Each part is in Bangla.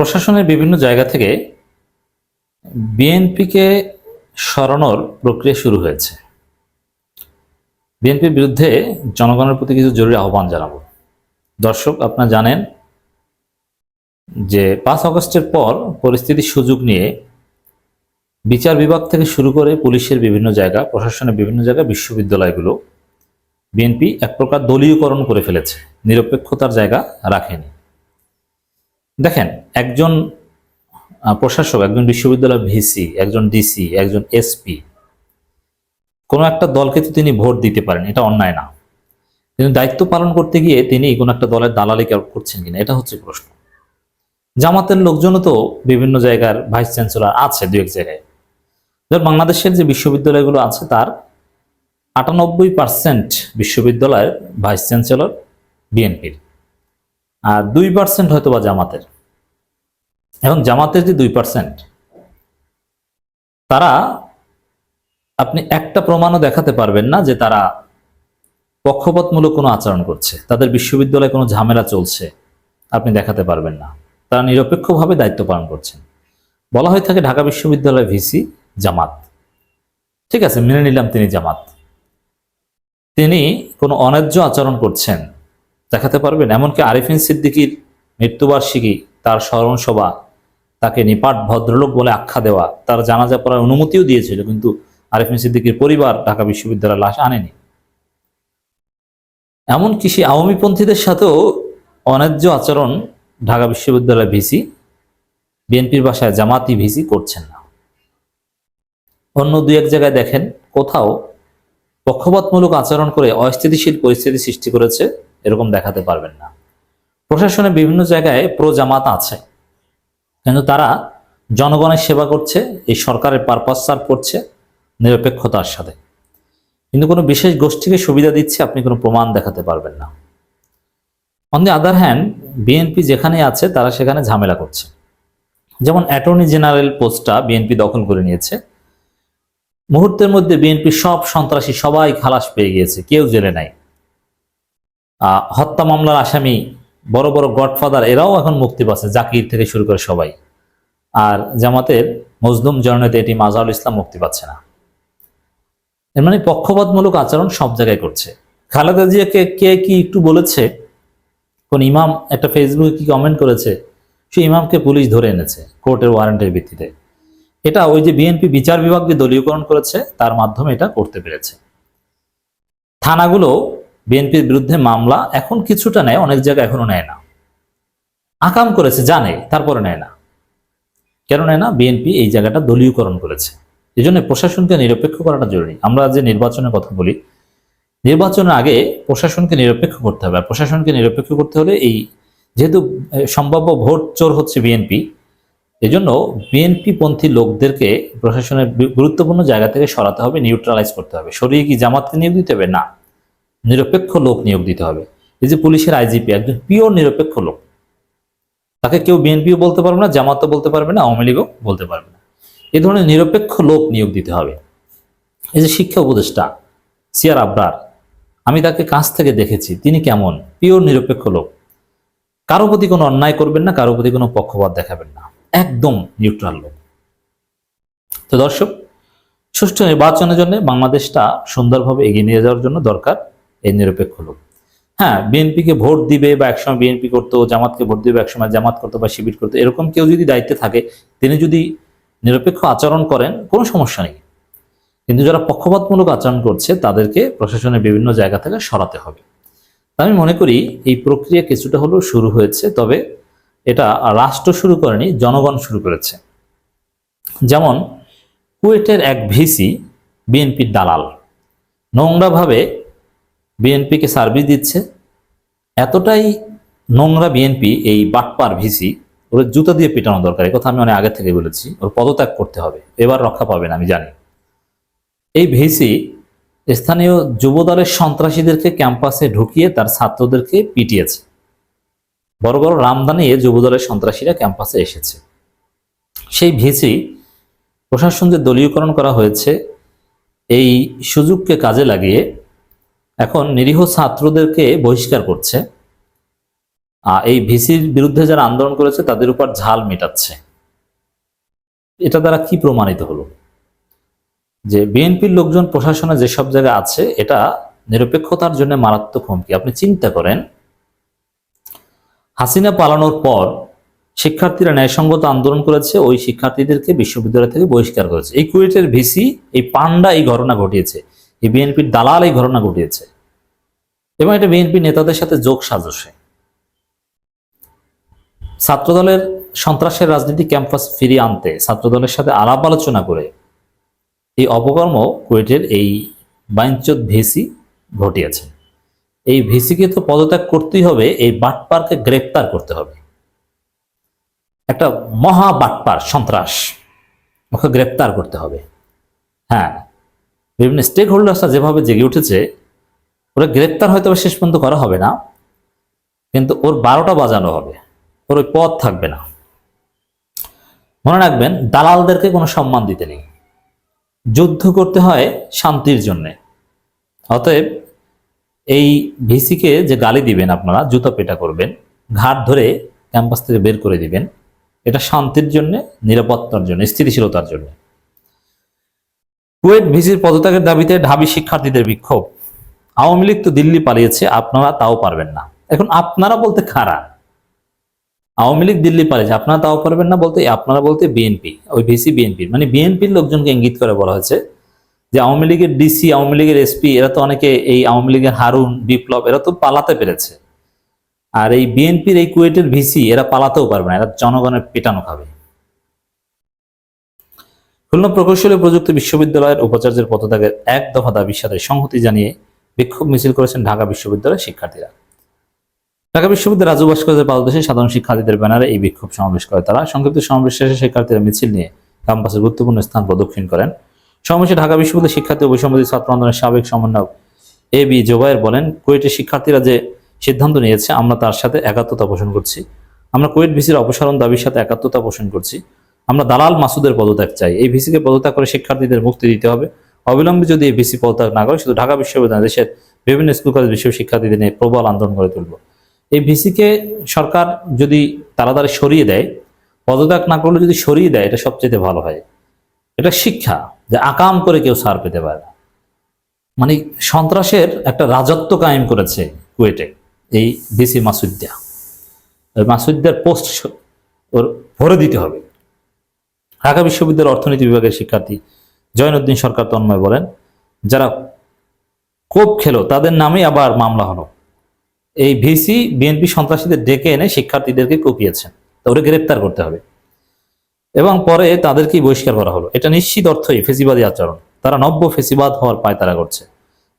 প্রশাসনের বিভিন্ন জায়গা থেকে বিএনপিকে সরানোর প্রক্রিয়া শুরু হয়েছে। বিএনপির বিরুদ্ধে জনগণের প্রতি কিছু জরুরি আহ্বান জানাবো। দর্শক, আপনারা জানেন যে 5 আগস্টের পর পরিস্থিতির সুযোগ নিয়ে বিচার বিভাগ থেকে শুরু করে পুলিশের বিভিন্ন জায়গা, প্রশাসনের বিভিন্ন জায়গা, বিশ্ববিদ্যালয়গুলো বিএনপি এক প্রকার দলীয়করণ করে ফেলেছে, নিরপেক্ষতার জায়গা রাখেনি। দেখেন, একজন প্রশাসক, একজন বিশ্ববিদ্যালয়ের ভিসি, একজন ডিসি, একজন এসপি কোনো একটা দলকে তো তিনি ভোট দিতে পারেন, এটা অন্যায় না। কিন্তু দায়িত্ব পালন করতে গিয়ে তিনি কোনো একটা দলের দালালি করছেন কিনা, এটা হচ্ছে প্রশ্ন। জামাতের লোকজনও তো বিভিন্ন জায়গার ভাইস চ্যান্সেলর আছে, দু এক জায়গায়। ধর, বাংলাদেশের যে বিশ্ববিদ্যালয়গুলো আছে তার 98% বিশ্ববিদ্যালয়ের ভাইস চ্যান্সেলর বিএনপির, আর 2% হয়তো বা জামাতের। এবং জামাতের যে 2%, তারা আপনি একটা প্রমাণও দেখাতে পারবেন না যে তারা পক্ষপাতমূলক কোনো আচরণ করছে, তাদের বিশ্ববিদ্যালয়ে কোনো ঝামেলা চলছে, আপনি দেখাতে পারবেন না। তারা নিরপেক্ষভাবে দায়িত্ব পালন করছেন। বলা হয়ে থাকে ঢাকা বিশ্ববিদ্যালয় ভিসি জামাত, ঠিক আছে, মেনে নিলাম তিনি জামাত। তিনি কোনো অন্যায্য আচরণ করছেন দেখাতে পারবেন? এমনকি আরিফিন সিদ্দিকীর মৃত্যুবার্ষিকী, তার স্মরণ সভা, তাকে নিপাট ভদ্রলোক বলে আখ্যা দেওয়া, তার জানাজা পড়ার অনুমতিও দিয়েছিল, কিন্তু আরিফিন সিদ্দিকীর পরিবার ঢাকা বিশ্ববিদ্যালয়ের লাশ আনেনি। এমনকি সেই আওয়ামীপন্থীদের সাথেও অন্যায্য আচরণ ঢাকা বিশ্ববিদ্যালয়ের ভিসি, বিএনপির ভাষায় জামাতি ভিসি, করছেন না। অন্য দু এক জায়গায় দেখেন কোথাও পক্ষপাতমূলক আচরণ করে অস্থিতিশীল পরিস্থিতি সৃষ্টি করেছে, এরকম দেখাতে পারবেন না। প্রশাসনের বিভিন্ন জায়গায় প্রো জামাত আছে, কিন্তু তারা জনগণের সেবা করছে, এই সরকারের পারপাস সার্ভ করছে নিরপেক্ষতার সাথে। কিন্তু কোনো বিশেষ গোষ্ঠীকে সুবিধা দিচ্ছে, আপনি কোনো প্রমাণ দেখাতে পারবেন না। On the other hand, BNP যেখানে আছে তারা সেখানে ঝামেলা করছে। যেমন অ্যাটর্নি জেনারেল পোস্টটা বিএনপি দখল করে নিয়েছে। মুহূর্তের মধ্যে বিএনপি সব সন্ত্রাসী সবাই খালাস পেয়ে গিয়েছে, কেউ জেলে নাই। হত্যা মামলার আসামি, বড় বড় গডফাদার, এরাও এখন মুক্তি পাচ্ছে, জাকির থেকে শুরু করে সবাই। আর জামাতের মজলুম জননেতা এটি মাজহারুল ইসলাম মুক্তি পাচ্ছে না। এর মানে পক্ষপাতমূলক আচরণ সব জায়গায় করছে। খালেদা জিয়াকে কে কি একটু বলেছে, কোন ইমাম একটা ফেসবুকে কি কমেন্ট করেছে, সেই ইমামকে পুলিশ ধরে এনেছে কোর্টের ওয়ারেন্টের ভিত্তিতে। এটা ওই যে বিএনপি বিচার বিভাগকে দলীয়করণ করেছে, তার মাধ্যমে এটা করতে পেরেছে। থানাগুলো বিএনপির বিরুদ্ধে মামলা এখন কিছুটা নেয়, অনেক জায়গায় এখনো নেয় না। আকাম করেছে, জানে, তারপরে নেয় না। কেন নেয় না? বিএনপি এই জায়গাটা দলীয়করণ করেছে। এই জন্য প্রশাসনকে নিরপেক্ষ করাটা জরুরি। আমরা যে নির্বাচনের কথা বলি, নির্বাচনের আগে প্রশাসনকে নিরপেক্ষ করতে হবে। আর প্রশাসনকে নিরপেক্ষ করতে হলে এই যেহেতু সম্ভাব্য ভোট চোর হচ্ছে বিএনপি, এজন্য বিএনপি পন্থী লোকদেরকে প্রশাসনের গুরুত্বপূর্ণ জায়গা থেকে সরাতে হবে, নিউট্রালাইজ করতে হবে। সরিয়ে কি জামাতকে নিয়োগ দিতে হবে? না, নিরপেক্ষ লোক নিয়োগ দিতে হবে। এই যে পুলিশের আইজিপি একজন পিওর নিরপেক্ষ লোক, তাকে কেউ বিএনপিও বলতে পারবে না, জামাতও বলতে পারবে না, আওয়ামী লীগও বলতে পারবে না। এই ধরনের নিরপেক্ষ লোক নিয়োগ দিতে হবে। এই যে শিক্ষা উপদেষ্টা সিআর আবরার, আমি তাকে কাছ থেকে দেখেছি, তিনি কেমন পিওর নিরপেক্ষ লোক। কারো প্রতি কোনো অন্যায় করবেন না, কারো প্রতি কোনো পক্ষপাত দেখাবেন না, একদম নিউট্রাল লোক। তো দর্শক, সুষ্ঠু নির্বাচনের জন্য বাংলাদেশটা সুন্দরভাবে এগিয়ে নিয়ে যাওয়ার জন্য দরকার এই নিরপেক্ষ লোক। হ্যাঁ, বিএনপিকে ভোট দিবে বা একসময় বিএনপি করতো, জামাতকে ভোট দিবে একসময় জামাত করতো বা শিবির করতো, এরকম কেউ যদি দায়িত্বে থাকে, তিনি যদি নিরপেক্ষ আচরণ করেন, কোনো সমস্যা নেই। কিন্তু যারা পক্ষপাতমূলক আচরণ করছে তাদেরকে প্রশাসনের বিভিন্ন জায়গা থেকে সরাতে হবে। আমি মনে করি এই প্রক্রিয়া কিছুটা হলেও শুরু হয়েছে, তবে এটা রাষ্ট্র শুরু করেনি, জনগণ শুরু করেছে। যেমন কুয়েটের এক ভিসি বিএনপির দালাল, নোংরাভাবে বিএনপিকে সার্ভিস দিচ্ছে। এতটাই নোংরা বিএনপি, এই বাটপার ভিসি, ওর জুতা দিয়ে পিটানো দরকার। এই কথা আমি অনেক আগে থেকে বলেছি, ওর পদত্যাগ করতে হবে, এবার রক্ষা পাবেন আমি জানি। এই ভিসি স্থানীয় যুবদলের সন্ত্রাসীদেরকে ক্যাম্পাসে ঢুকিয়ে তার ছাত্রদেরকে পিটিয়েছে। বড় বড় রামদা নিয়ে যুবদলের সন্ত্রাসীরা ক্যাম্পাসে এসেছে। সেই ভিসি প্রশাসন যে দলীয়করণ করা হয়েছে, এই সুযোগকে কাজে লাগিয়ে এখন নিরীহ ছাত্রদেরকে বহিষ্কার করছে। এই ভিসির বিরুদ্ধে যারা আন্দোলন করেছে তাদের উপর ঝাল মেটাচ্ছে। এটা দ্বারা কি প্রমাণিত হলো? যে বিএনপির লোকজন প্রশাসনে যেসব জায়গায় আছে এটা নিরপেক্ষতার জন্য মারাত্মক হুমকি। আপনি চিন্তা করেন, হাসিনা পালানোর পর শিক্ষার্থীরা ন্যায়সঙ্গত আন্দোলন করেছে, ওই শিক্ষার্থীদেরকে বিশ্ববিদ্যালয় থেকে বহিষ্কার করেছে। এই কুয়েটের ভিসি, এই পান্ডা এই ঘটনা ঘটিয়েছে, এই বিএনপির দালাল এই ঘটনা ঘটিয়েছে, এবং এটা বিএনপি নেতাদের সাথে যোগ সাজসে। ছাত্রদলের সন্ত্রাসের রাজনীতি ক্যাম্পাস ফিরিয়ে আনতে ছাত্রদলের সাথে আলাপ আলোচনা করে এই অপকর্ম কুয়েটের এই বাইঞ্চোদ ভিসি ঘটিয়েছে। এই ভিসিকে তো পদত্যাগ করতেই হবে, এই বাটপারকে গ্রেপ্তার করতে হবে। একটা মহা বাটপার সন্ত্রাস, ওকে গ্রেপ্তার করতে হবে। হ্যাঁ, বিভিন্ন স্টেক হোল্ডার্সরা যেভাবে জেগে উঠেছে, ওরা গ্রেপ্তার হয়তো শেষ পর্যন্ত করা হবে না, কিন্তু ওর 12টা বাজানো হবে, ওর ওই পদ থাকবে না। মনে রাখবেন, দালালদেরকে কোনো সম্মান দিতে নেই, যুদ্ধ করতে হয় শান্তির জন্যে। অতএব এই ভিসিকে যে গালি দিবেন, আপনারা জুতা পেটা করবেন, ঘাট ধরে ক্যাম্পাস থেকে বের করে দিবেন, এটা শান্তির জন্য, নিরাপত্তার জন্য, স্থিতিশীলতার জন্য। কুয়েট ভিসির পদত্যাগের দাবিতে ঢাবি শিক্ষার্থীদের বিক্ষোভ। আওয়ামী লীগ তো দিল্লি পালিয়েছে, আপনারা তাও পারবেন না। এখন আপনারা বলতে খারা, আওয়ামী লীগ দিল্লি পালিয়েছে, আপনারা তাও পারবেন না বলতে, আপনারা বলতে বিএনপি, ওই ভিসি বিএনপির, মানে বিএনপির লোকজনকে ইঙ্গিত করে বলা হয়েছে যে আওয়ামী লীগের ডিসি, আওয়ামী লীগের এসপি, এরা তো অনেকে, এই আওয়ামী লীগের হারুন, বিপ্লব, এরা তো পালাতে পেরেছে। আর এই বিএনপির এই কুয়েটের ভিসি, এরা পালাতেও পারবে না, এরা জনগণের পেটানো খাবে। খুলনা প্রকৌশলী ও প্রযুক্তি বিশ্ববিদ্যালয়ের উপাচার্যের পদত্যাগের এক দফা দাবির সাথে সংহতি জানিয়ে বিক্ষোভ মিছিল করেছেন ঢাকা বিশ্ববিদ্যালয়ের শিক্ষার্থীরা। ঢাকা বিশ্ববিদ্যালয়ের রাজু ভাস্কর্যের পাদদেশে সাধারণ শিক্ষার্থীদের ব্যানারে এই বিক্ষোভ সমাবেশ করে তারা। সংক্ষিপ্ত সমাবেশ শেষে শিক্ষার্থীরা মিছিল নিয়ে ক্যাম্পাসের গুরুত্বপূর্ণ স্থান প্রদক্ষিণ করেন। সমাবেশে ঢাকা বিশ্ববিদ্যালয়ের শিক্ষার্থী ও বৈষম্যবিরোধী ছাত্র আন্দোলনের সাবেক সমন্বয়ক এ বি জোবায়ের বলেন, কুয়েটের শিক্ষার্থীরা যে সিদ্ধান্ত নিয়েছে, আমরা তার সাথে একাত্মতা পোষণ করছি। আমরা কুয়েট ভিসির অপসারণ দাবির সাথে একাত্মতা পোষণ করছি। আমরা দালাল মাসুদের পদত্যাগ চাই। এই ভিসিকে পদত্যাগ করে শিক্ষার্থীদের মুক্তি দিতে হবে। অবিলম্বে যদি এই ভিসি পদত্যাগ না করে, শুধু ঢাকা বিশ্ববিদ্যালয়, দেশের বিভিন্ন স্কুল কলেজ বিশ্ব শিক্ষার্থীদের নিয়ে প্রবল আন্দোলন করে তুলব। এই ভিসিকে সরকার যদি তাড়াতাড়ি সরিয়ে দেয়, পদত্যাগ না করলে যদি সরিয়ে দেয়, এটা সবচেয়ে ভালো হয়। এটা শিক্ষা যে আকাম করে কেউ ছাড় পেতে পারে না। মানে সন্ত্রাসের একটা রাজত্ব কায়েম করেছে কুয়েটে এই ভিসি মাসুদ্দিয়া। ওই মাসুদ্দিয়ার পোস্ট ওর ভরে দিতে হবে। ঢাকা বিশ্ববিদ্যালয়ের অর্থনীতি বিভাগের শিক্ষার্থী জয়নুদ্দিন সরকার তন্ময় বলেন, যারা কোপ খেলো তাদের নামে আবার মামলা হলো। এই ভিসি বিএনপি সন্ত্রাসীদের ডেকে এনে শিক্ষার্থীদেরকে কুপিয়েছেন, তা ওরা গ্রেপ্তার করতে হবে, এবং পরে তাদেরকেই বহিষ্কার করা হলো। এটা নিশ্চিত অর্থই ফেসিবাদী আচরণ। তারা নব্য ফেসিবাদ হওয়ার পায়তারা করছে।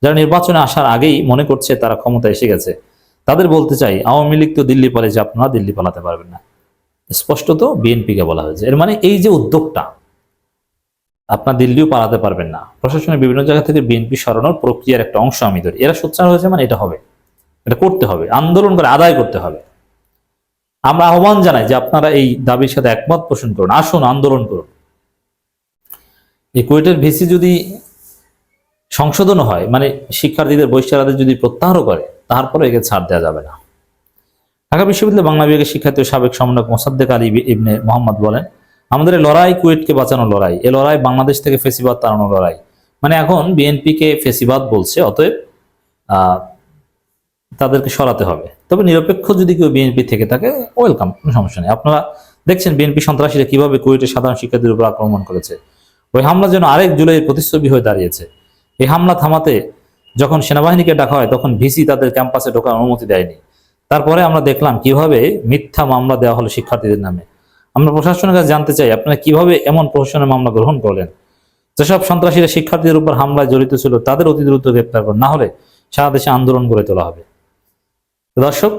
যারা নির্বাচনে আসার আগেই মনে করছে তারা ক্ষমতা এসে গেছে, তাদের বলতে চাই, আওয়ামী লীগ তো দিল্লি পালিয়েছে, আপনারা দিল্লি পালাতে পারবেন না। স্পষ্টত বিএনপিকে বলা হয়েছে। এর মানে এই যে উদ্যোগটা, আপনার দিল্লিও পালাতে পারবেন না, প্রশাসনের বিভিন্ন জায়গা থেকে বিএনপি সরানোর প্রক্রিয়ার একটা অংশ আমি ধরি। এরা সোচ্চার হয়েছে, মানে এটা হবে, এটা করতে হবে, আন্দোলন করে আদায় করতে হবে। আমরা আহ্বান জানাই যে আপনারা এই দাবির সাথে একমত পোষণ করুন, আসুন আন্দোলন করুন। এই কুয়েটের ভিসি যদি সংশোধন হয়, মানে শিক্ষার্থীদের বহিষ্কারাদের যদি প্রত্যাহারও করে, তারপরে একে ছাড় দেওয়া যাবে না। ঢাকা বিশ্ববিদ্যালয় বাংলা বিভাগের শিক্ষার্থী ও সাবেক সমন্বয়ক মোসাদ্দেক আলী ইবনে মোহাম্মদ বলেন, আমাদের এই লড়াই কুয়েটকে বাঁচানোর লড়াই, এ লড়াই বাংলাদেশ থেকে ফেসিবাদ তাড়ানোর লড়াই। মানে এখন বিএনপিকে ফেসিবাদ বলছে, অতএব তাদেরকে সরাতে হবে। তবে নিরপেক্ষ যদি কেউ বিএনপি থেকে থাকে, ওয়েলকাম, কোনো সমস্যা নেই। আপনারা দেখছেন বিএনপি সন্ত্রাসীরা কিভাবে কুয়েটের সাধারণ শিক্ষার্থীদের উপর আক্রমণ করেছে। ওই হামলা যেন আরেক জুলাইয়ের প্রতিচ্ছবি হয়ে দাঁড়িয়েছে। এই হামলা থামাতে যখন সেনাবাহিনীকে ডাকা হয়, তখন ভিসি তাদের ক্যাম্পাসে ঢোকার অনুমতি দেয়নি। তারপরে আমরা দেখলাম কিভাবে মিথ্যা মামলা দেওয়া হলো শিক্ষার্থীদের নামে। আমরা প্রশাসনের কাছে জানতে চাই, আপনারা কিভাবে এমন প্রশাসনের মামলা গ্রহণ করলেন? যেসব সন্ত্রাসীরা শিক্ষার্থীদের উপর হামলায় জড়িত ছিল, তাদের অতি দ্রুত গ্রেপ্তার করুন, না হলে সারা দেশে আন্দোলন গড়ে তোলা হবে। দর্শক,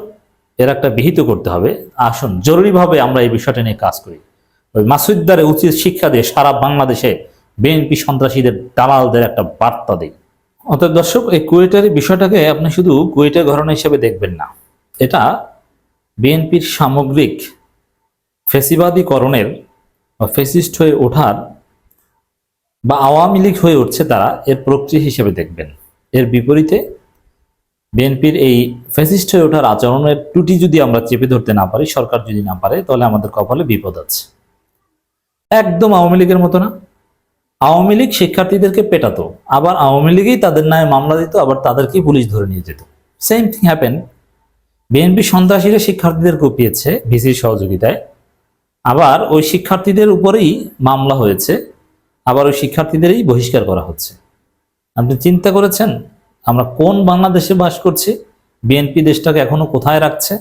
এর একটা বিহিত করতে হবে। আসুন জরুরিভাবে আমরা এই বিষয়টা নিয়ে কাজ করি। ওই মাসুদ্দারে উচিত শিক্ষা দিয়ে সারা বাংলাদেশে বিএনপি সন্ত্রাসীদের দালালদের একটা বার্তা দিই। অতএব দর্শক, এই কুয়েটের বিষয়টাকে আপনি শুধু কুয়েটের ঘটনা হিসেবে দেখবেন না, এটা বিএনপির সামগ্রিক ফেসিবাদীকরণের বা ফেসিস্ট হয়ে ওঠার বা আওয়ামী লীগ হয়ে উঠছে তারা, এর প্রক্রিয়া হিসেবে দেখবেন। এর বিপরীতে বিএনপির এই ফ্যাসিস্ট হয়ে ওঠার আচরণের ত্রুটি যদি আমরা চেপে ধরতে না পারি, সরকার যদি না পারে, তাহলে আমাদের কপালে বিপদ আছে। একদম আওয়ামী লীগের মতো না। আওয়ামী লীগ শিক্ষার্থীদেরকে পেটাতো, আবার আওয়ামী লীগই তাদের নামে মামলা দিত, আবার তাদেরকেই পুলিশ ধরে নিয়ে যেত। Same thing happen. বিএনপি সন্ত্রাসীরা শিক্ষার্থীদের কুপিয়েছে ভিসির সহযোগিতায়, আবার ওই শিক্ষার্থীদের উপরেই মামলা হয়েছে, আবার ওই শিক্ষার্থীদেরই বহিষ্কার করা হচ্ছে। আপনি চিন্তা করেছেন আমরা কোন বাংলাদেশে বাস করছি? বিএনপি দেশটাকে এখনো কোথায় রাখছে?